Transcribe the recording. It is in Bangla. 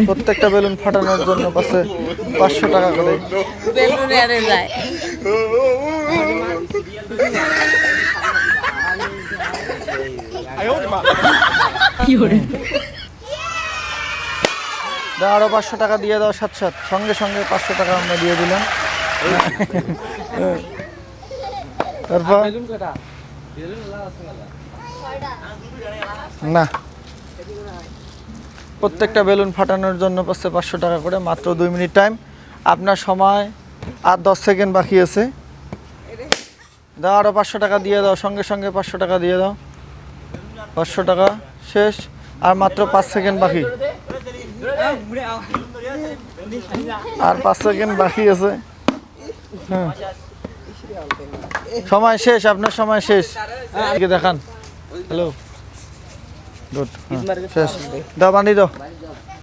প্রত্যেকটা বেলুন ফাটানোর জন্য পাশে 500 টাকা করে। দাও আরো 500 টাকা দিয়ে দাও, সাথে সঙ্গে সঙ্গে 500 টাকা আমরা দিয়ে দিলাম। তারপর না, প্রত্যেকটা বেলুন ফাটানোর জন্য পাচ্ছে 500 টাকা করে। মাত্র 2 মিনিট টাইম, আপনার সময় আর 10 সেকেন্ড বাকি আছে। দাও আরো 500 টাকা দিয়ে দাও, সঙ্গে সঙ্গে 500 টাকা দিয়ে দাও। 500 টাকা শেষ, আর মাত্র 5 সেকেন্ড বাকি, আর 5 সেকেন্ড বাকি আছে। হ্যাঁ, সময় শেষ, আপনার সময় শেষ। দেখান। হ্যালো, গুড, শেষ। দাও, বানিয়ে দাও।